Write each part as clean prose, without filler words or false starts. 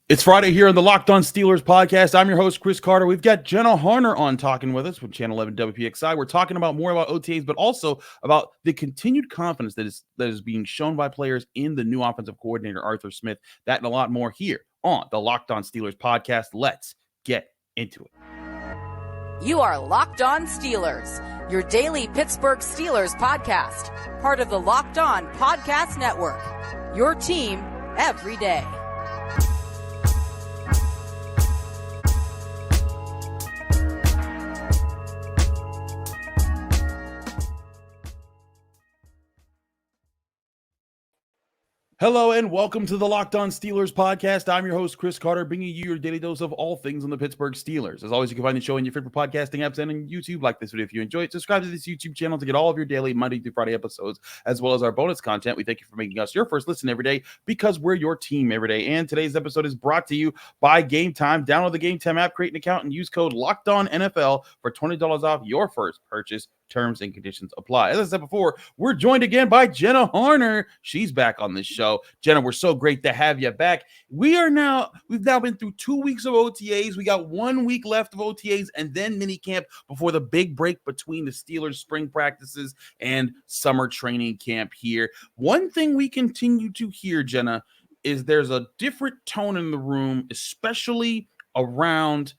It's Friday here on the Locked On Steelers podcast. I'm your host, Chris Carter. We've got Jenna Harner on talking with us from Channel 11 WPXI. We're talking about more about OTAs, but also about the continued confidence that is being shown by players in the new offensive coordinator, Arthur Smith. That and a lot more here on the Locked On Steelers podcast. Let's get into it. You are Locked On Steelers, your daily Pittsburgh Steelers podcast, part of the Locked On Podcast Network, your team every day. Hello and welcome to the Locked On Steelers podcast. I'm your host, Chris Carter, bringing you your daily dose of all things on the Pittsburgh Steelers. As always, you can find the show in your favorite podcasting apps and on YouTube. Like this video if you enjoy it. Subscribe to this YouTube channel to get all of your daily Monday through Friday episodes, as well as our bonus content. We thank you for making us your first listen every day because we're your team every day. And today's episode is brought to you by Game Time. Download the Game Time app, create an account, and use code LOCKEDONNFL for $20 off your first purchase. Terms and conditions apply. As I said before, we're joined again by Jenna Harner. She's back on this show. Jenna, we're so great to have you back. We've now been through 2 weeks of OTAs. We got 1 week left of OTAs and then minicamp before the big break between the Steelers spring practices and summer training camp here. One thing we continue to hear, Jenna, is there's a different tone in the room, especially around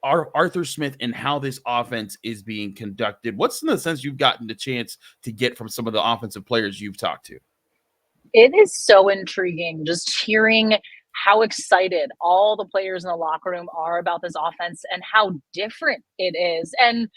Arthur Smith and how this offense is being conducted. What's in the sense you've gotten the chance to get from some of the offensive players you've talked to? It is so intriguing just hearing how excited all the players in the locker room are about this offense and how different it is. And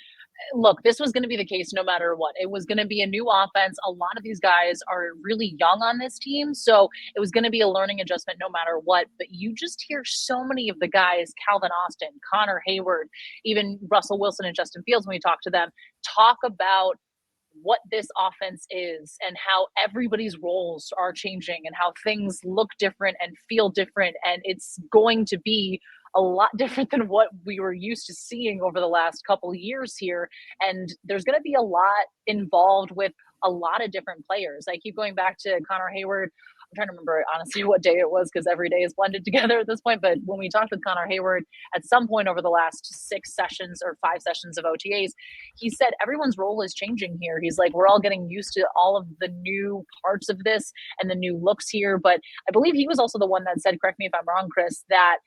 look, this was going to be the case no matter what. It was going to be a new offense. A lot of these guys are really young on this team, so it was going to be a learning adjustment no matter what. But you just hear so many of the guys, Calvin Austin, Connor Hayward, even Russell Wilson and Justin Fields, when we talk to them, talk about what this offense is and how everybody's roles are changing and how things look different and feel different. And it's going to be a lot different than what we were used to seeing over the last couple of years here. And there's going to be a lot involved with a lot of different players. I keep going back to Connor Hayward. I'm trying to remember honestly what day it was because every day is blended together at this point. But when we talked with Connor Hayward at some point over the last 6 sessions or 5 sessions of OTAs, he said everyone's role is changing here. He's like, we're all getting used to all of the new parts of this and the new looks here. But I believe he was also the one that said, correct me if I'm wrong, Chris, that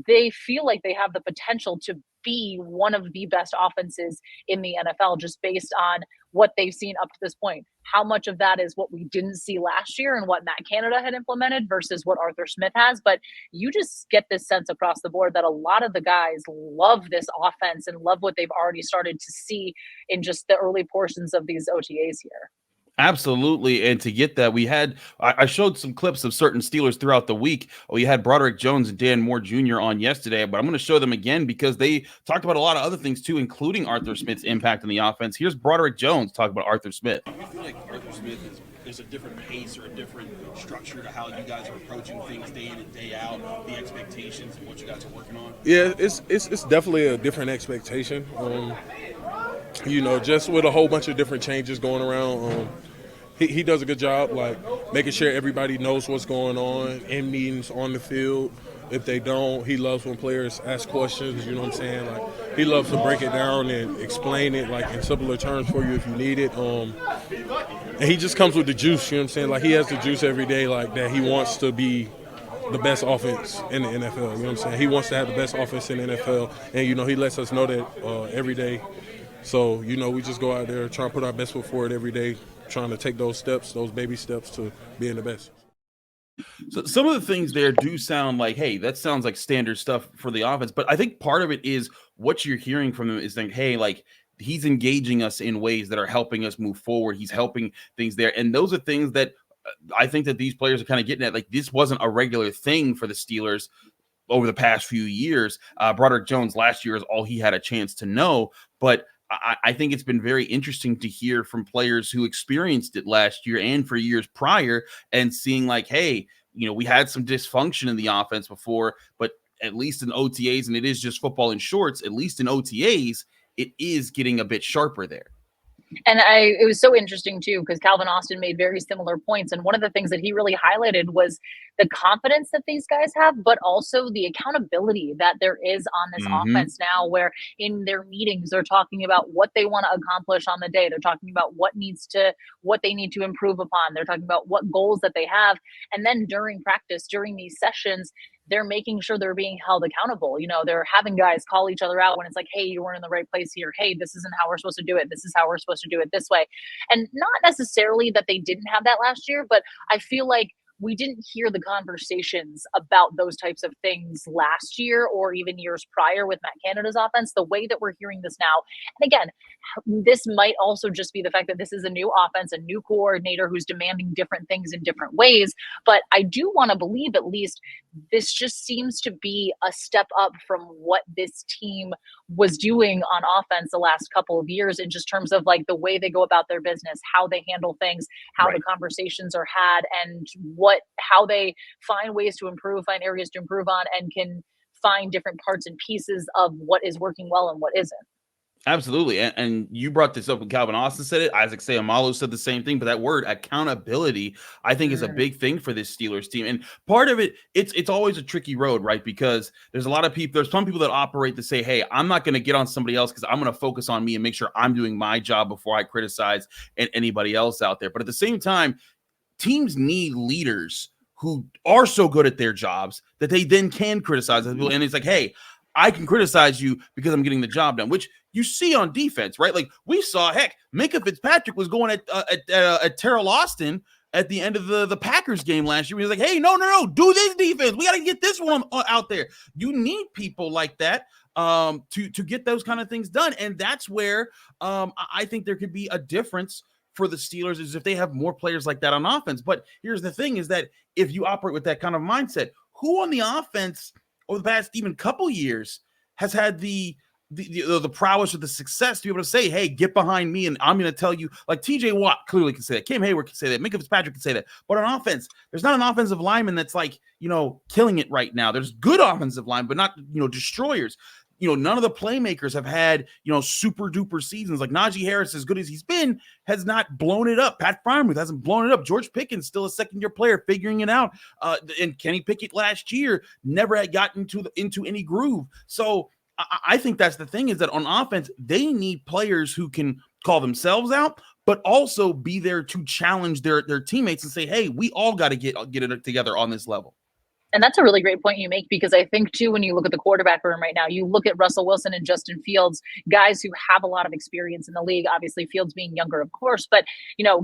they feel like they have the potential to be one of the best offenses in the NFL just based on what they've seen up to this point. How much of that is what we didn't see last year and what Matt Canada had implemented versus what Arthur Smith has. But you just get this sense across the board that a lot of the guys love this offense and love what they've already started to see in just the early portions of these OTAs here. Absolutely. And to get that, I showed some clips of certain Steelers throughout the week. We had Broderick Jones and Dan Moore Jr. on yesterday, but I'm going to show them again because they talked about a lot of other things too, including Arthur Smith's impact on the offense. Here's Broderick Jones talking about Arthur Smith. I feel like Arthur Smith is a different pace or a different structure to how you guys are approaching things day in and day out, the expectations and what you guys are working on. Yeah, it's definitely a different expectation. Just with a whole bunch of different changes going around. He does a good job, like making sure everybody knows what's going on in meetings on the field. If they don't, he loves when players ask questions, you know what I'm saying? Like, he loves to break it down and explain it like in simpler terms for you if you need it. And he just comes with the juice, you know what I'm saying? Like, he has the juice every day, like that he wants to be the best offense in the NFL, you know what I'm saying? He wants to have the best offense in the NFL, and, he lets us know that every day. So, we just go out there, try to put our best foot forward every day, trying to take those baby steps to being the best. So some of the things there do sound like, hey, that sounds like standard stuff for the offense. But I think part of it is what you're hearing from them is saying, hey, like he's engaging us in ways that are helping us move forward. He's helping things there. And those are things that I think that these players are kind of getting at. Like this wasn't a regular thing for the Steelers over the past few years. Broderick Jones last year is all he had a chance to know. But I think it's been very interesting to hear from players who experienced it last year and for years prior and seeing like, hey, we had some dysfunction in the offense before, but at least in OTAs, and it is just football in shorts, at least in OTAs, it is getting a bit sharper there. And it was so interesting too, because Calvin Austin made very similar points. And one of the things that he really highlighted was the confidence that these guys have, but also the accountability that there is on this offense now, where in their meetings, they're talking about what they want to accomplish on the day. They're talking about what they need to improve upon. They're talking about what goals that they have. And then during practice, during these sessions, they're making sure they're being held accountable. They're having guys call each other out when it's like, hey, you weren't in the right place here. Hey, this isn't how we're supposed to do it. This is how we're supposed to do it this way. And not necessarily that they didn't have that last year, but I feel like we didn't hear the conversations about those types of things last year or even years prior with Matt Canada's offense, the way that we're hearing this now. And again, this might also just be the fact that this is a new offense, a new coordinator who's demanding different things in different ways. But I do want to believe at least this just seems to be a step up from what this team was doing on offense the last couple of years in just terms of like the way they go about their business, how they handle things, how the conversations are had, and how they find ways to improve, find areas to improve on, and can find different parts and pieces of what is working well and what isn't. Absolutely. And you brought this up when Calvin Austin said it. Isaac Seumalo said the same thing. But that word accountability, I think, is a big thing for this Steelers team. And part of it, it's always a tricky road, right? Because there's a lot of people, there's some people that operate to say, hey, I'm not going to get on somebody else because I'm going to focus on me and make sure I'm doing my job before I criticize anybody else out there. But at the same time, teams need leaders who are so good at their jobs that they then can criticize people. And it's like, hey, I can criticize you because I'm getting the job done, which you see on defense, right? Like we saw, heck, Minkah Fitzpatrick was going at Terrell Austin at the end of the Packers game last year. He was like, hey, no, do this defense. We got to get this one out there. You need people like that to get those kind of things done. And that's where I think there could be a difference for the Steelers is if they have more players like that on offense. But here's the thing is that if you operate with that kind of mindset, who on the offense over the past even couple years has had the prowess or the success to be able to say, hey, get behind me and I'm going to tell you, like TJ Watt clearly can say that. Cam Hayward can say that. Minkah Fitzpatrick can say that. But on offense, there's not an offensive lineman that's like, killing it right now. There's good offensive line, but not, destroyers. None of the playmakers have had, super duper seasons. Like Najee Harris, as good as he's been, has not blown it up. Pat Freiermuth hasn't blown it up. George Pickens, still a second-year player, figuring it out. And Kenny Pickett last year never had gotten into any groove. So I think that's the thing is that on offense, they need players who can call themselves out, but also be there to challenge their teammates and say, hey, we all got to get it together on this level. And that's a really great point you make, because I think, too, when you look at the quarterback room right now, you look at Russell Wilson and Justin Fields, guys who have a lot of experience in the league, obviously Fields being younger, of course, but,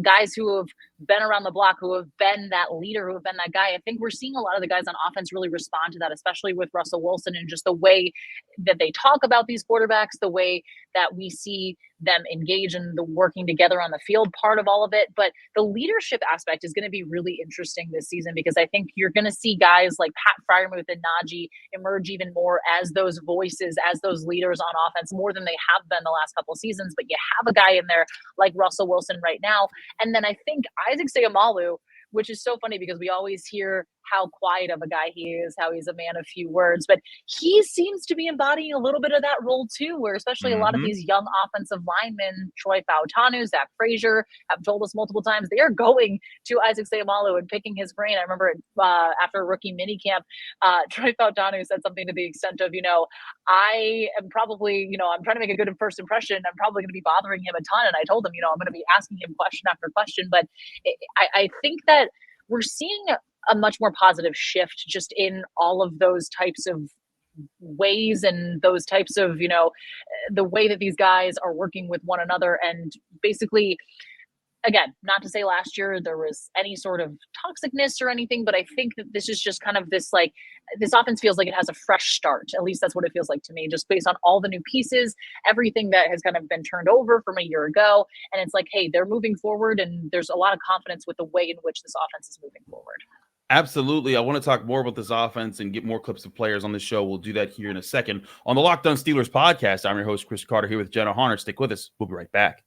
guys who have been around the block, who have been that leader, who have been that guy. I think we're seeing a lot of the guys on offense really respond to that, especially with Russell Wilson and just the way that they talk about these quarterbacks, the way that we see them engage in the working together on the field part of all of it. But the leadership aspect is going to be really interesting this season, because I think you're going to see guys like Pat Freiermuth and Najee emerge even more as those voices, as those leaders on offense, more than they have been the last couple of seasons. But you have a guy in there like Russell Wilson right now. And then I think Isaac Seumalo, which is so funny because we always hear how quiet of a guy he is, how he's a man of few words, but he seems to be embodying a little bit of that role too, where especially a lot of these young offensive linemen, Troy Fautanu, Zach Frazier, have told us multiple times they are going to Isaac Seumalo and picking his brain. I remember after a rookie minicamp, Troy Fautanu said something to the extent of, I am probably, I'm trying to make a good first impression. I'm probably going to be bothering him a ton. And I told him, I'm going to be asking him question after question. But I think that we're seeing a much more positive shift just in all of those types of ways and those types of, the way that these guys are working with one another. And basically, again, not to say last year there was any sort of toxicness or anything, but I think that this is just kind of this, like, this offense feels like it has a fresh start. At least that's what it feels like to me, just based on all the new pieces, everything that has kind of been turned over from a year ago. And it's like, hey, they're moving forward, and there's a lot of confidence with the way in which this offense is moving forward. Absolutely. I want to talk more about this offense and get more clips of players on the show. We'll do that here in a second. On the Locked On Steelers podcast, I'm your host, Chris Carter, here with Jenna Harner. Stick with us. We'll be right back.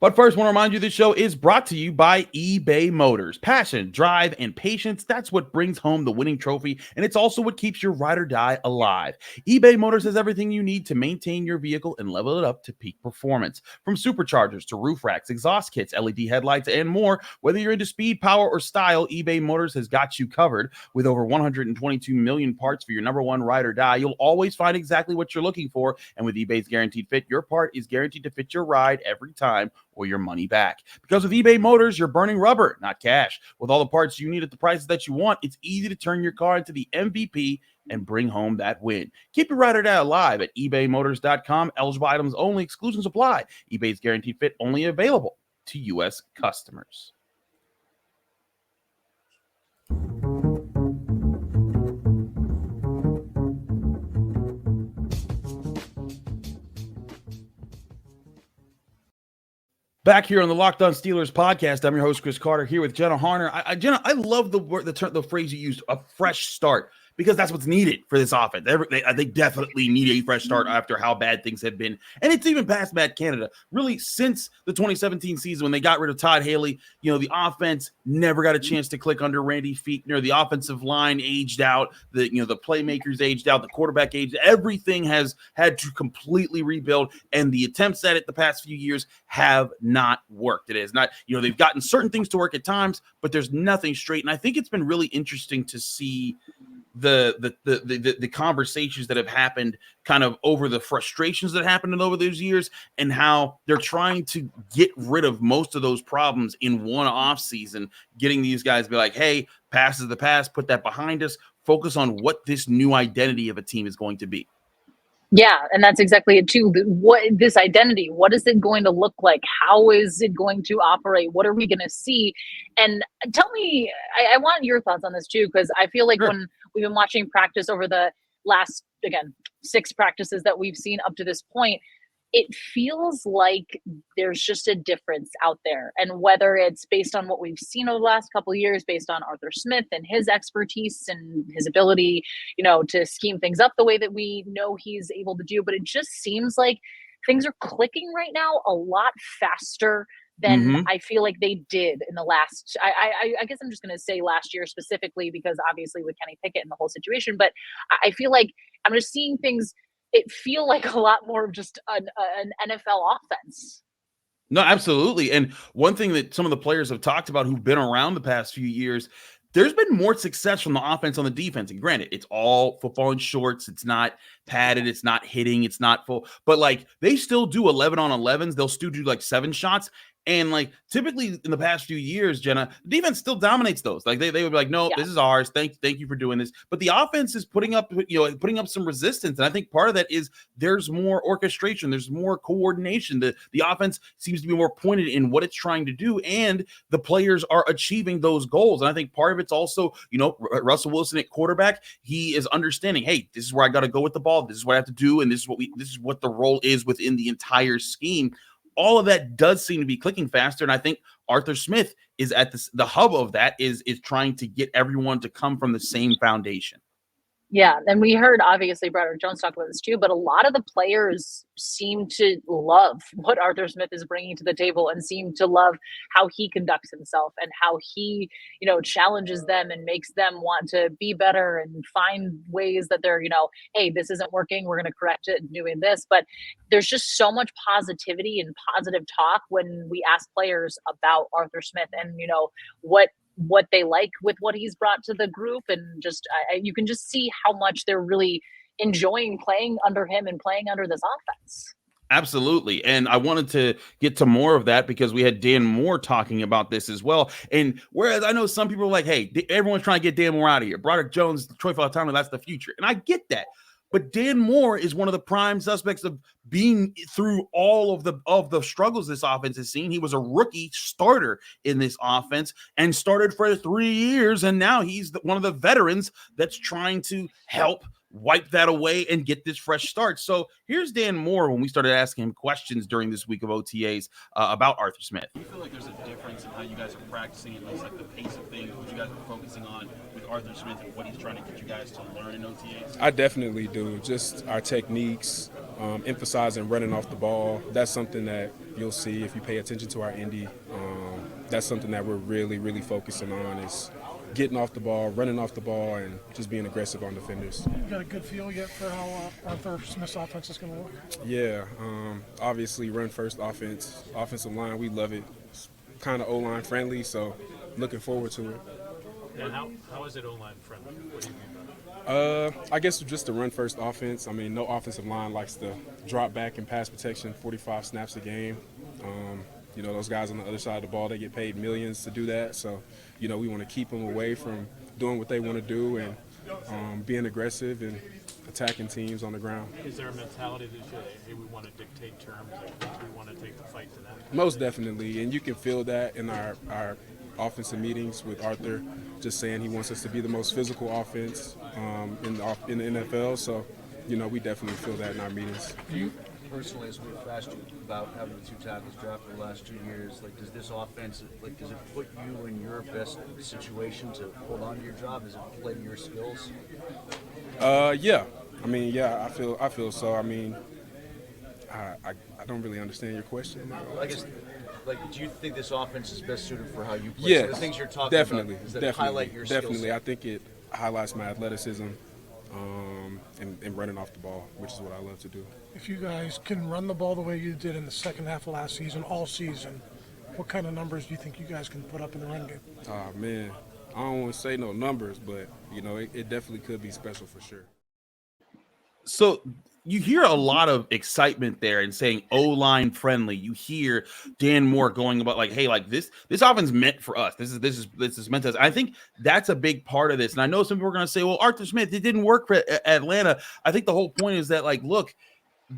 But first, I want to remind you this show is brought to you by eBay Motors. Passion, drive, and patience, that's what brings home the winning trophy, and it's also what keeps your ride or die alive. eBay Motors has everything you need to maintain your vehicle and level it up to peak performance. From superchargers to roof racks, exhaust kits, LED headlights, and more, whether you're into speed, power, or style, eBay Motors has got you covered. With over 122 million parts for your number one ride or die, you'll always find exactly what you're looking for, and with eBay's Guaranteed Fit, your part is guaranteed to fit your ride every time, or your money back. Because with eBay Motors, you're burning rubber, not cash. With all the parts you need at the prices that you want, it's easy to turn your car into the MVP and bring home that win. Keep your ride or die alive at ebaymotors.com. Eligible items only. Exclusions apply. eBay's Guaranteed Fit only available to U.S. customers. Back here on the Locked On Steelers podcast, I'm your host, Chris Carter, here with Jenna Harner. Jenna, I love the phrase you used, a fresh start, because that's what's needed for this offense. They definitely need a fresh start after how bad things have been. And it's even past Matt Canada. Really, since the 2017 season when they got rid of Todd Haley, the offense never got a chance to click under Randy Fichtner. The offensive line aged out. The playmakers aged out. The quarterback aged. Everything has had to completely rebuild. And the attempts at it the past few years have not worked. It is not, they've gotten certain things to work at times, but there's nothing straight. And I think it's been really interesting to see the conversations that have happened kind of over the frustrations that happened over those years, and how they're trying to get rid of most of those problems in one off season, getting these guys to be like, hey, past is the past, put that behind us, focus on what this new identity of a team is going to be. Yeah, and that's exactly it too. What this identity, what is it going to look like? How is it going to operate? What are we going to see? And tell me, I want your thoughts on this too, because I feel like Sure. When we've been watching practice over the last, again, 6 practices that we've seen up to this point, it feels like there's just a difference out there. And whether it's based on what we've seen over the last couple of years, based on Arthur Smith and his expertise and his ability, to scheme things up the way that we know he's able to do. But it just seems like things are clicking right now a lot faster than I feel like they did in the last, I guess I'm just going to say last year specifically, because obviously with Kenny Pickett and the whole situation, but I feel like I'm just seeing things, it feel like a lot more of just an NFL offense. No, absolutely. And one thing that some of the players have talked about who've been around the past few years, there's been more success from the offense on the defense. And granted, it's all football in shorts. It's not padded. It's not hitting. It's not full. But they still do 11 on 11s. They'll still do 7 shots. And typically in the past few years, Jenna, the defense still dominates those. They would be like, no, This is ours. Thank you for doing this. But the offense is putting up some resistance. And I think part of that is there's more orchestration. There's more coordination. The offense seems to be more pointed in what it's trying to do. And the players are achieving those goals. And I think part of it's also, Russell Wilson at quarterback, he is understanding, hey, this is where I got to go with the ball. This is what I have to do. And this is what the role is within the entire scheme. All of that does seem to be clicking faster. And I think Arthur Smith is at the hub of that, is trying to get everyone to come from the same foundation. Yeah, and we heard, obviously, Broderick Jones talk about this too, but a lot of the players seem to love what Arthur Smith is bringing to the table and seem to love how he conducts himself and how he, challenges them and makes them want to be better and find ways that they're, hey, this isn't working, we're going to correct it and doing this. But there's just so much positivity and positive talk when we ask players about Arthur Smith and, what they like with what he's brought to the group, and just you can just see how much they're really enjoying playing under him and playing under this offense. Absolutely. And I wanted to get to more of that because we had Dan Moore talking about this as well. And whereas I know some people are like, hey, everyone's trying to get Dan Moore out of here. Broderick Jones, Troy Fautanu, that's the future. And I get that. But Dan Moore is one of the prime suspects of being through all of the struggles this offense has seen. He was a rookie starter in this offense and started for 3 years, and now he's one of the veterans that's trying to help wipe that away and get this fresh start. So here's Dan Moore when we started asking him questions during this week of OTAs about Arthur Smith. Do you feel like there's a difference in how you guys are practicing, at least the pace of things, what you guys are focusing on with Arthur Smith and what he's trying to get you guys to learn in OTAs? I definitely do. Just our techniques, emphasizing running off the ball. That's something that you'll see if you pay attention to our indie. That's something that we're really, really focusing on is getting off the ball, running off the ball, and just being aggressive on defenders. You got a good feel yet for how Arthur Smith's offense is going to work? Yeah, obviously run-first offense, offensive line, we love it. It's kind of O-line friendly, so looking forward to it. And how is it O-line friendly? What do you mean by that? I guess just the run-first offense. I mean, no offensive line likes to drop back and pass protection 45 snaps a game. Those guys on the other side of the ball, they get paid millions to do that. So, we want to keep them away from doing what they want to do and being aggressive and attacking teams on the ground. Is there a mentality that hey, we want to dictate terms, we want to take the fight to them? Most definitely, and you can feel that in our offensive meetings with Arthur, just saying he wants us to be the most physical offense in the NFL. So, we definitely feel that in our meetings. Personally, as we've asked you about having the 2 tackles drafted the last 2 years, does this offense, does it put you in your best situation to hold on to your job? Does it play to your skills? Yeah. I feel so. I mean, I don't really understand your question. I guess, do you think this offense is best suited for how you play? Yes, So the things you're talking definitely, about, does that definitely, highlight your skills? definitely. I think it highlights my athleticism and running off the ball, which is what I love to do. If you guys can run the ball the way you did in the second half of last season, all season, what kind of numbers do you think you guys can put up in the run game? Oh, man. I don't want to say no numbers, but, it definitely could be special for sure. So you hear a lot of excitement there and saying O-line friendly. You hear Dan Moore going about hey, this offense meant for us. This is meant to us. I think that's a big part of this. And I know some people are going to say, well, Arthur Smith, it didn't work for Atlanta. I think the whole point is that look,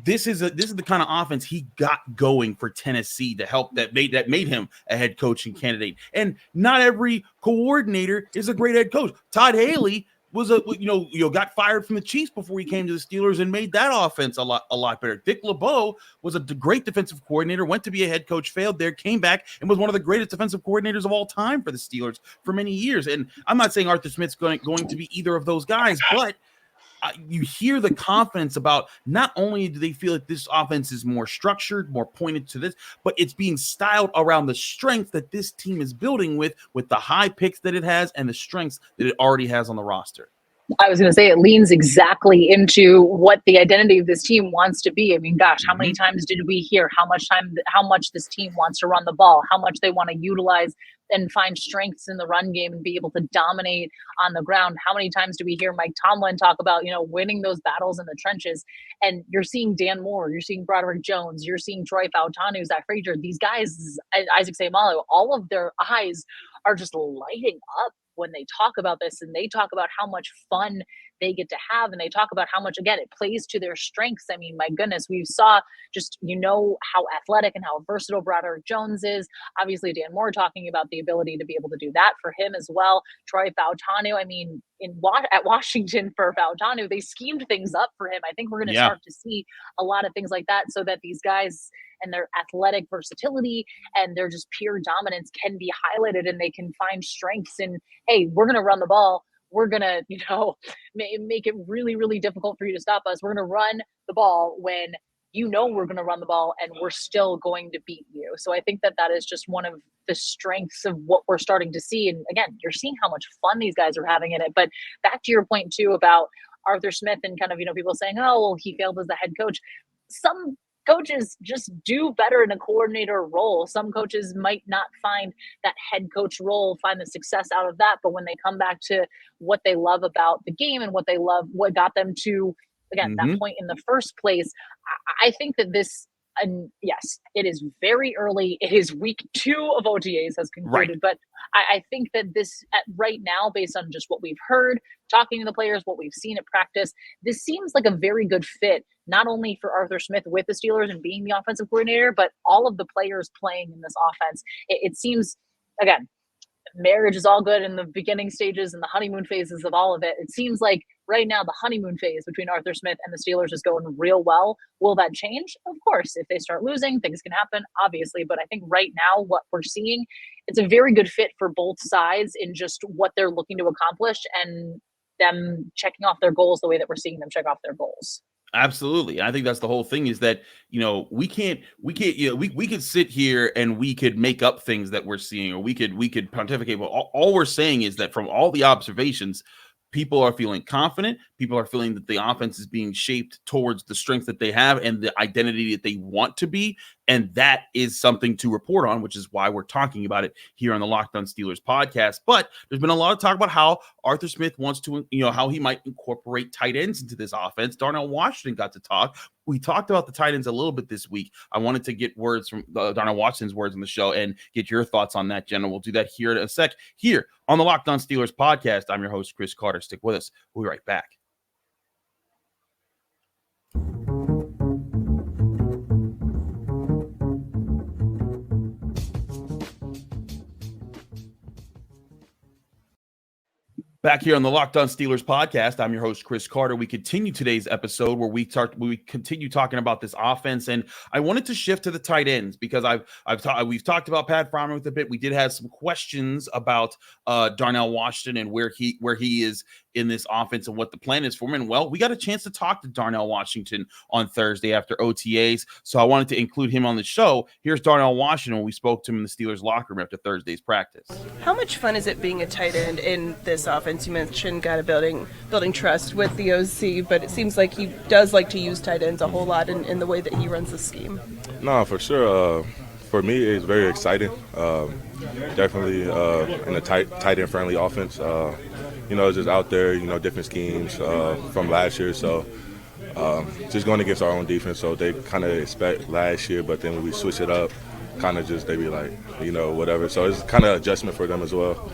this is the kind of offense he got going for Tennessee to help that made him a head coaching candidate. And not every coordinator is a great head coach. Todd Haley was got fired from the Chiefs before he came to the Steelers and made that offense a lot better. Dick LeBeau was a great defensive coordinator, went to be a head coach, failed there, came back and was one of the greatest defensive coordinators of all time for the Steelers for many years. And I'm not saying Arthur Smith's going to be either of those guys, but you hear the confidence about not only do they feel like this offense is more structured, more pointed to this, but it's being styled around the strength that this team is building with the high picks that it has and the strengths that it already has on the roster. I was going to say it leans exactly into what the identity of this team wants to be. I mean, gosh, how many times did we hear how much this team wants to run the ball, how much they want to utilize and find strengths in the run game and be able to dominate on the ground? How many times do we hear Mike Tomlin talk about, winning those battles in the trenches? And you're seeing Dan Moore, you're seeing Broderick Jones, you're seeing Troy Fautanu, Zach Frazier, these guys, Isaac Seumalo, all of their eyes are just lighting up when they talk about this, and they talk about how much fun they get to have, and they talk about how much, again, it plays to their strengths. I mean, my goodness, we saw just, how athletic and how versatile Broderick Jones is. Obviously, Dan Moore talking about the ability to be able to do that for him as well. Troy Fautanu, I mean, at Washington for Fautanu, they schemed things up for him. I think we're going to start to see a lot of things like that so that these guys and their athletic versatility and their just pure dominance can be highlighted, and they can find strengths in, hey, we're going to run the ball. We're going to, make it really, really difficult for you to stop us. We're going to run the ball when we're going to run the ball, and we're still going to beat you. So I think that is just one of the strengths of what we're starting to see. And again, you're seeing how much fun these guys are having in it. But back to your point too about Arthur Smith and kind of, people saying, oh, well, he failed as a head coach. Some coaches just do better in a coordinator role. Some coaches might not find that head coach role, find the success out of that. But when they come back to what they love about the game and what they love, what got them to, again, that point in the first place, I think that this, and yes, it is very early. It is week 2 of OTAs has concluded, but I think that this right now, based on just what we've heard, talking to the players, what we've seen at practice, this seems like a very good fit, not only for Arthur Smith with the Steelers and being the offensive coordinator, but all of the players playing in this offense. It seems, again, marriage is all good in the beginning stages and the honeymoon phases of all of it. It seems like right now the honeymoon phase between Arthur Smith and the Steelers is going real well. Will that change? Of course. If they start losing, things can happen, obviously. But I think right now what we're seeing, it's a very good fit for both sides in just what they're looking to accomplish and them checking off their goals the way that we're seeing them check off their goals. Absolutely. I think that's the whole thing is that, we can't, we could sit here and we could make up things that we're seeing, or we could pontificate. But all we're saying is that from all the observations, people are feeling confident. People are feeling that the offense is being shaped towards the strength that they have and the identity that they want to be. And that is something to report on, which is why we're talking about it here on the Locked On Steelers podcast. But there's been a lot of talk about how Arthur Smith wants to, how he might incorporate tight ends into this offense. Darnell Washington got to talk. We talked about the tight ends a little bit this week. I wanted to get words from Darnell Washington's words on the show and get your thoughts on that, Jenna. We'll do that here in a sec, here on the Locked On Steelers podcast. I'm your host, Chris Carter. Stick with us. We'll be right back. Back here on the Locked On Steelers podcast, I'm your host, Chris Carter. We continue today's episode where we continue talking about this offense, and I wanted to shift to the tight ends because we've talked about Pat Freiermuth a bit. We did have some questions about Darnell Washington and where he is in this offense and what the plan is for him. And well, we got a chance to talk to Darnell Washington on Thursday after OTAs, so I wanted to include him on the show. Here's Darnell Washington when we spoke to him in the Steelers locker room after Thursday's practice. How much fun is it being a tight end in this offense? You mentioned kind of building trust with the OC, but it seems like he does like to use tight ends a whole lot in the way that he runs the scheme. No, for sure. For me, it's very exciting. Definitely in a tight end friendly offense. Just out there, different schemes from last year. So just going against our own defense. So they kind of expect last year, but then when we switch it up, kind of just they be like, whatever. So it's kind of adjustment for them as well.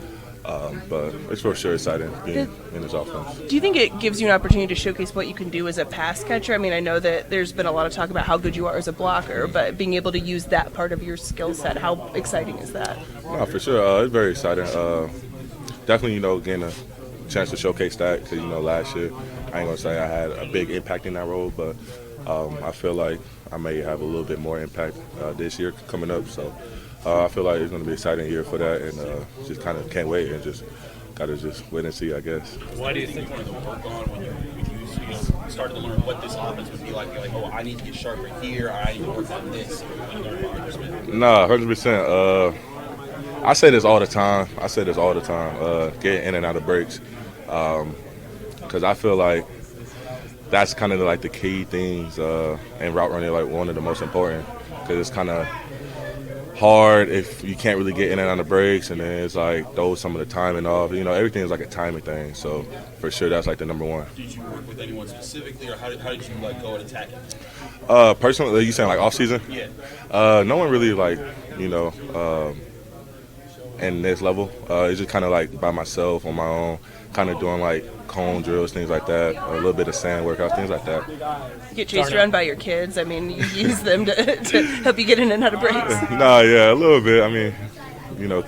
But it's for sure exciting being in this offense. Do you think it gives you an opportunity to showcase what you can do as a pass catcher? I mean, I know that there's been a lot of talk about how good you are as a blocker, but being able to use that part of your skill set, how exciting is that? No, for sure. It's very exciting. Definitely, getting a chance to showcase that because, last year, I ain't going to say I had a big impact in that role, but I feel like I may have a little bit more impact this year coming up. So I feel like it's going to be an exciting year for that, and just kind of can't wait and just got to just wait and see, I guess. Why do you think one of the work on when you started to learn what this offense would be like? You're like, oh, I need to get sharper here. I need to work on this. No, 100%. I say this all the time. Getting in and out of breaks. Because I feel like that's kind of like the key things in route running, like one of the most important. Because it's kind of hard if you can't really get in and out of breaks, and then it's like throw some of the timing off. Everything is like a timing thing. So for sure, that's like the number one. Did you work with anyone specifically, or how did you go and attack it? Personally, you saying like off season? Yeah. No one really in this level. It's just kind of like by myself on my own, kind of doing like cone drills, things like that, a little bit of sand workouts, things like that. You get chased around by your kids. I mean, you use them to help you get in and out of breaks. Yeah, a little bit. I mean,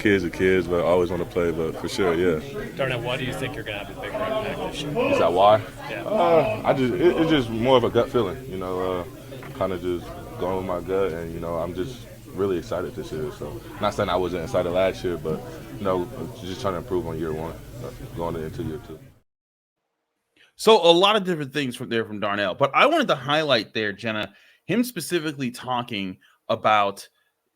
kids are kids, but I always want to play, but for sure, yeah. Darnell, why do you think you're going to have a big impact this year? Is that why? Yeah. It's just more of a gut feeling, kind of just going with my gut, and, I'm just really excited this year. So not saying I wasn't excited last year, but, just trying to improve on year one, going into year two. So a lot of different things from Darnell, but I wanted to highlight there, Jenna, him specifically talking about,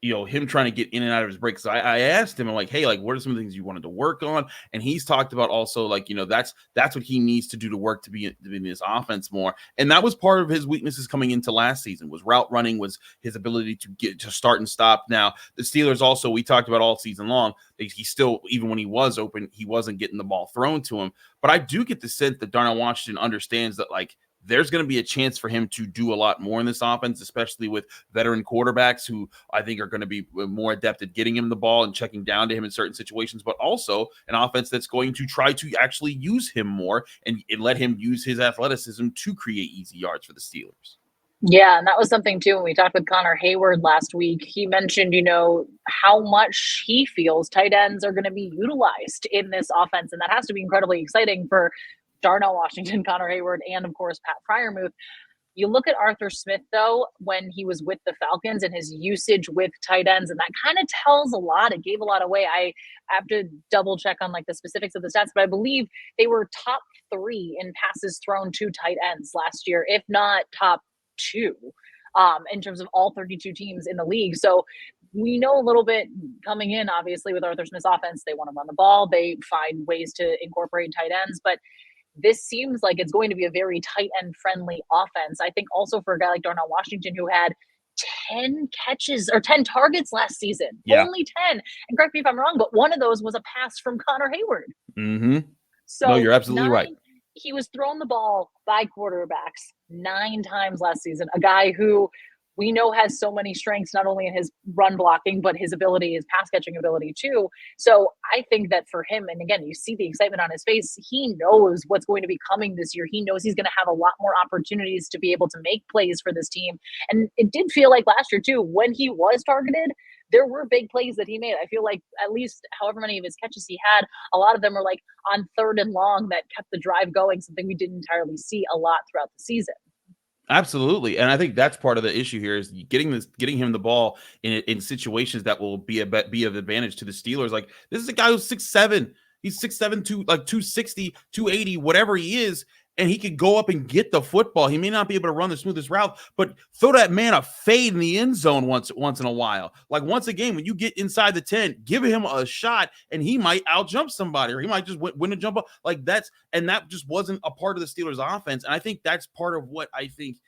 him trying to get in and out of his breaks. I asked him, I'm like, hey, like, what are some of the things you wanted to work on? And he's talked about also, like, that's what he needs to do to work to be in this offense more. And that was part of his weaknesses coming into last season, was route running, was his ability to get to start and stop. Now, the Steelers also, we talked about all season long, he still, even when he was open, he wasn't getting the ball thrown to him. But I do get the sense that Darnell Washington understands that, like, there's going to be a chance for him to do a lot more in this offense, especially with veteran quarterbacks who I think are going to be more adept at getting him the ball and checking down to him in certain situations, but also an offense that's going to try to actually use him more and let him use his athleticism to create easy yards for the Steelers. Yeah, and that was something too when we talked with Connor Hayward last week. He mentioned, how much he feels tight ends are going to be utilized in this offense, and that has to be incredibly exciting for Darnell Washington, Connor Hayward, and of course Pat Freiermuth. You look at Arthur Smith, though, when he was with the Falcons and his usage with tight ends, and that kind of tells a lot. It gave a lot away. I have to double check on like the specifics of the stats, but I believe they were top 3 in passes thrown to tight ends last year, if not top 2, in terms of all 32 teams in the league. So we know a little bit coming in, obviously, with Arthur Smith's offense. They want to run the ball. They find ways to incorporate tight ends, but this seems like it's going to be a very tight end friendly offense. I think also for a guy like Darnell Washington, who had 10 catches or 10 targets last season, only 10. And correct me if I'm wrong, but one of those was a pass from Connor Hayward. Mm-hmm. So no, you're absolutely right. He was thrown the ball by quarterbacks 9 times last season. A guy who we know has so many strengths, not only in his run blocking, but his pass catching ability too. So I think that for him, and again, you see the excitement on his face, he knows what's going to be coming this year. He knows he's going to have a lot more opportunities to be able to make plays for this team. And it did feel like last year too, when he was targeted, there were big plays that he made. I feel like at least however many of his catches he had, a lot of them were like on 3rd and long that kept the drive going, something we didn't entirely see a lot throughout the season. Absolutely. And I think that's part of the issue here is getting him the ball in situations that will be of advantage to the Steelers. Like, this is a guy who's 6'7". He's 6'7", 260, 280, whatever he is. And he could go up and get the football. He may not be able to run the smoothest route, but throw that man a fade in the end zone once in a while. Like, once again, when you get inside the 10, give him a shot, and he might outjump somebody, or he might just win a jump up. Like, that just wasn't a part of the Steelers' offense. And I think that's part of what I think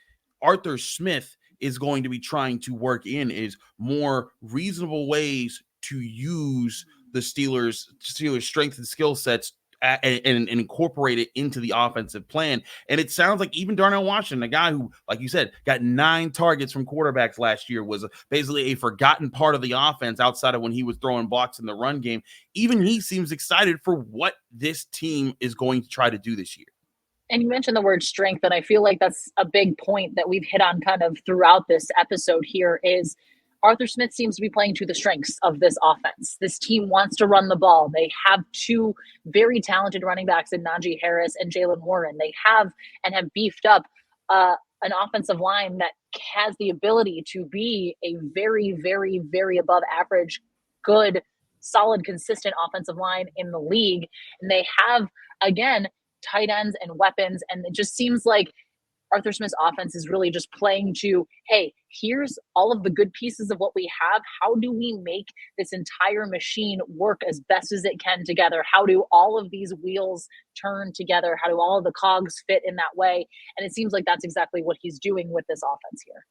Arthur Smith is going to be trying to work in, is more reasonable ways to use the Steelers' strength and skill sets and incorporate it into the offensive plan. And it sounds like even Darnell Washington, a guy who, like you said, got 9 targets from quarterbacks last year, was basically a forgotten part of the offense outside of when he was throwing blocks in the run game. Even he seems excited for what this team is going to try to do this year. And you mentioned the word strength, and I feel like that's a big point that we've hit on kind of throughout this episode here is Arthur Smith seems to be playing to the strengths of this offense. This team wants to run the ball. They have 2 very talented running backs in Najee Harris and Jalen Warren. They have beefed up an offensive line that has the ability to be a very, very, very above average, good, solid, consistent offensive line in the league. And they have, again, tight ends and weapons. And it just seems like Arthur Smith's offense is really just playing to, hey, here's all of the good pieces of what we have. How do we make this entire machine work as best as it can together? How do all of these wheels turn together? How do all of the cogs fit in that way? And it seems like that's exactly what he's doing with this offense here.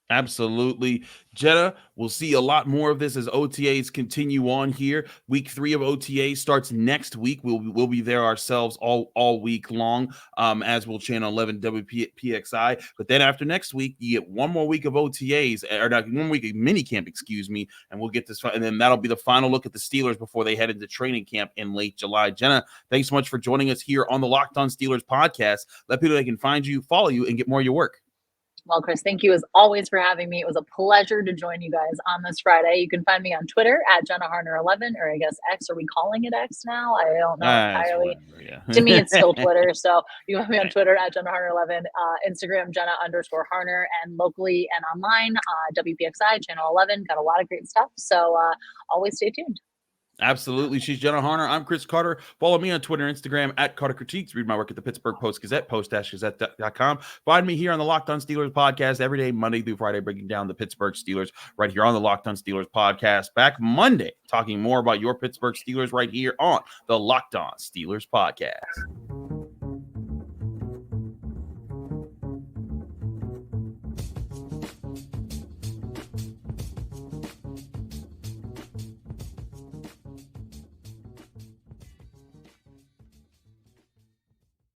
Absolutely. Jenna, we'll see a lot more of this as OTAs continue on here. Week 3 of OTAs starts next week. We'll be there ourselves all week long, as will Channel 11 WPXI. But then after next week, you get one more week of OTAs, or not, 1 week of mini camp, and we'll get this, and then that'll be the final look at the Steelers before they head into training camp in late July. Jenna, thanks so much for joining us here on the Locked On Steelers podcast. Let people know they can find you, follow you, and get more of your work. Well, Chris, thank you as always for having me. It was a pleasure to join you guys on this Friday. You can find me on Twitter at Jenna Harner 11, or I guess X. Are we calling it X now? I don't know entirely. To me, it's still Twitter. So you can find me on Twitter at Jenna Harner 11, Instagram Jenna_Harner, and locally and online, WPXI Channel 11. Got a lot of great stuff. So always stay tuned. Absolutely. She's Jenna Harner. I'm Chris Carter. Follow me on Twitter and Instagram at Carter Critiques. Read my work at the Pittsburgh Post-Gazette, post-gazette.com. Find me here on the Locked On Steelers podcast every day, Monday through Friday, breaking down the Pittsburgh Steelers right here on the Locked On Steelers podcast. Back Monday, talking more about your Pittsburgh Steelers right here on the Locked On Steelers podcast.